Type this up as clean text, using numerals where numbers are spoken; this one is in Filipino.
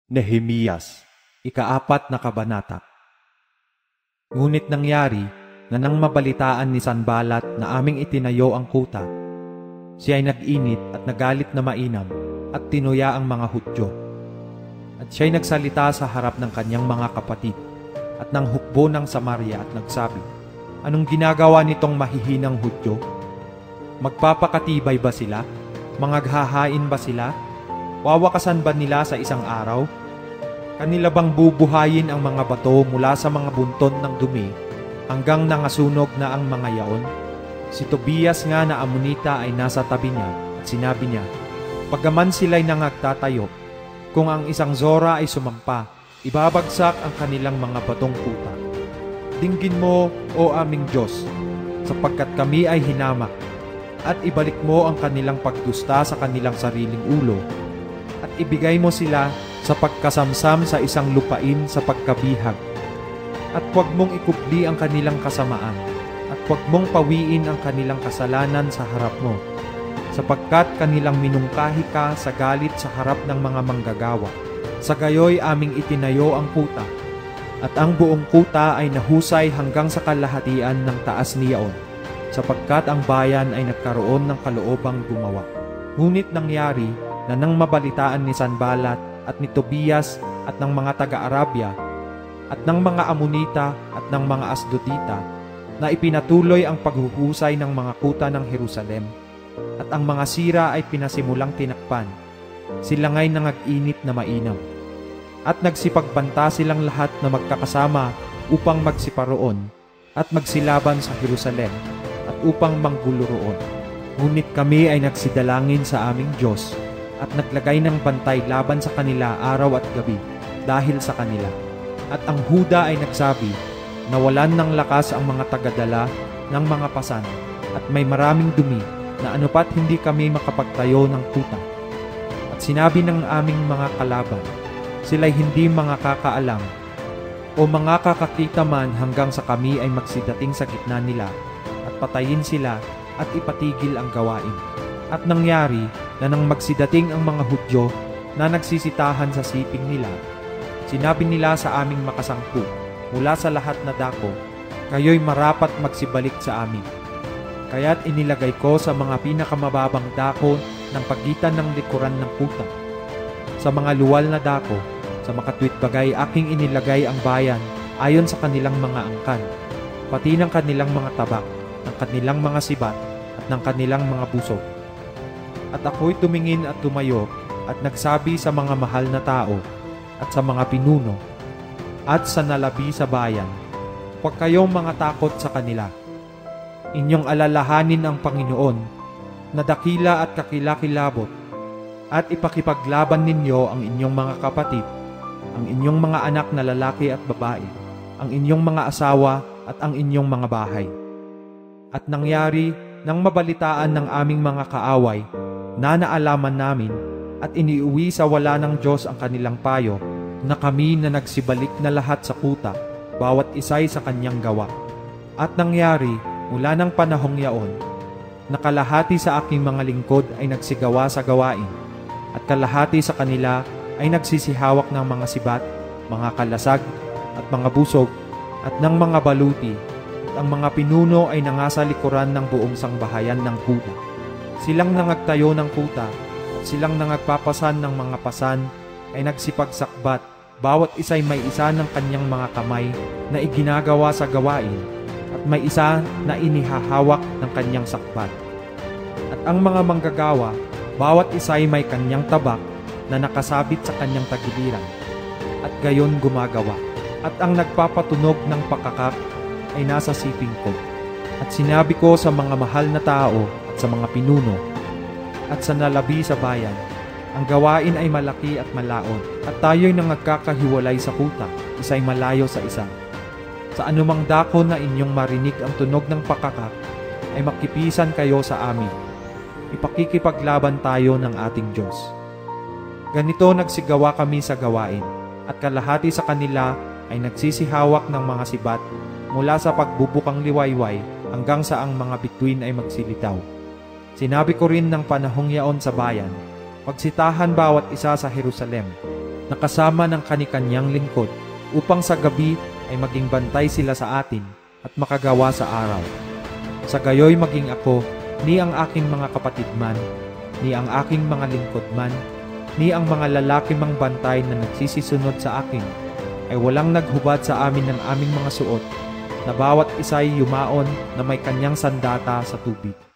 Nehemiyas, ika-4 na kabanata. Ngunit nangyari na nang mabalitaan ni Sanballat na aming itinayo ang kuta, siya ay nag-init at nagalit na mainam at tinuya ang mga Hudyo. At siya'y nagsalita sa harap ng kanyang mga kapatid at ng hukbo ng Samaria at nagsabi, "Anong ginagawa nitong mahihinang Hudyo? Magpapakatibay ba sila? Mangaghahain ba sila? Wawakasan ba nila sa isang araw? Kanila bang bubuhayin ang mga bato mula sa mga bunton ng dumi hanggang nangasunog na ang mga yaon?" Si Tobias nga na Amonita ay nasa tabi niya at sinabi niya, "Pagaman sila'y nangagtatayo, kung ang isang Zora ay sumampa, ibabagsak ang kanilang mga batong kuta. Dinggin mo, o aming Diyos, sapagkat kami ay hinamak, at ibalik mo ang kanilang pagdusta sa kanilang sariling ulo, at ibigay mo sila sa pagkasamsam sa isang lupain sa pagkabihag. At huwag mong ikubli ang kanilang kasamaan, at huwag mong pawiin ang kanilang kasalanan sa harap mo, sapagkat kanilang minungkahi ka sa galit sa harap ng mga manggagawa. Sa gayoy aming itinayo ang kuta, at ang buong kuta ay nahusay hanggang sa kalahatian ng taas niyaon, sapagkat ang bayan ay nagkaroon ng kaloobang gumawa. Ngunit nangyari na nang mabalitaan ni Sanballat at ni Tobias at ng mga taga-Arabia at ng mga Amonita at ng mga Asdodita na ipinatuloy ang paghuhusay ng mga kuta ng Jerusalem at ang mga sira ay pinasimulang tinakpan, sila nga'y nangag-init na mainam. At nagsipagbanta silang lahat na magkakasama upang magsiparoon at magsilaban sa Jerusalem at upang manggulo roon. Ngunit kami ay nagsidalangin sa aming Diyos at naglagay ng bantay laban sa kanila araw at gabi dahil sa kanila. At ang Huda ay nagsabi, nawalan ng lakas ang mga tagadala ng mga pasan at may maraming dumi na anupat hindi kami makapagtayo ng kuta. At sinabi ng aming mga kalaban, sila'y hindi mga kakaalam o mga kakakita man hanggang sa kami ay magsidating sa gitna nila at patayin sila at ipatigil ang gawain. At nangyari na nang magsidating ang mga Hudyo na nagsisitahan sa siping nila, sinabi nila sa aming makasangko mula sa lahat na dako, kayo'y marapat magsibalik sa amin. Kaya't inilagay ko sa mga pinakamababang dako ng pagitan ng likuran ng kuta. Sa mga luwal na dako, sa makatwid bagay aking inilagay ang bayan ayon sa kanilang mga angkan, pati ng kanilang mga tabak, ng kanilang mga sibat, at ng kanilang mga busog. At ako'y tumingin at tumayo at nagsabi sa mga mahal na tao at sa mga pinuno at sa nalabi sa bayan, huwag kayong mga takot sa kanila. Inyong alalahanin ang Panginoon na dakila at kakilakilabot, at ipakipaglaban ninyo ang inyong mga kapatid, ang inyong mga anak na lalaki at babae, ang inyong mga asawa at ang inyong mga bahay. At nangyari nang mabalitaan ng aming mga kaaway na naalaman namin at iniuwi sa wala ng Diyos ang kanilang payo, na kami na nagsibalik na lahat sa kuta, bawat isa'y sa kanyang gawa. At nangyari mula ng panahong yaon, na kalahati sa aking mga lingkod ay nagsigawa sa gawain, at kalahati sa kanila ay nagsisihawak ng mga sibat, mga kalasag, at mga busog, at ng mga baluti, at ang mga pinuno ay nangasa likuran ng buong sangbahayan ng kuta. Silang nangagtayo ng kuta, at silang nangagpapasan ng mga pasan, ay nagsipagsakbat, bawat isa'y may isa ng kanyang mga kamay na iginagawa sa gawain, at may isa na inihahawak ng kanyang sakbat. At ang mga manggagawa, bawat isa'y may kanyang tabak na nakasabit sa kanyang tagiliran, at gayon gumagawa. At ang nagpapatunog ng pakakak ay nasa siping ko. At sinabi ko sa mga mahal na tao at sa mga pinuno at sa nalabi sa bayan, ang gawain ay malaki at malaon, at tayo'y nangagkakahiwalay sa kuta, isa'y malayo sa isa. Sa anumang dako na inyong marinig ang tunog ng pakakak, ay makipisan kayo sa amin. Ipakikipaglaban tayo ng ating Diyos. Ganito nagsigawa kami sa gawain, at kalahati sa kanila ay nagsisihawak ng mga sibat mula sa pagbubukang liwayway hanggang sa ang mga bituin ay magsilitaw. Sinabi ko rin ng panahong yaon sa bayan, pagsitahan bawat isa sa Jerusalem, nakasama ng kanikanyang lingkod, upang sa gabi ay maging bantay sila sa atin at makagawa sa araw. Sa gayoy maging ako, ni ang aking mga kapatid man, ni ang aking mga lingkod man, ni ang mga lalaki mang bantay na nagsisisunod sa akin, ay walang naghubad sa amin ng aming mga suot, na bawat isa'y yumaon na may kanyang sandata sa tubig.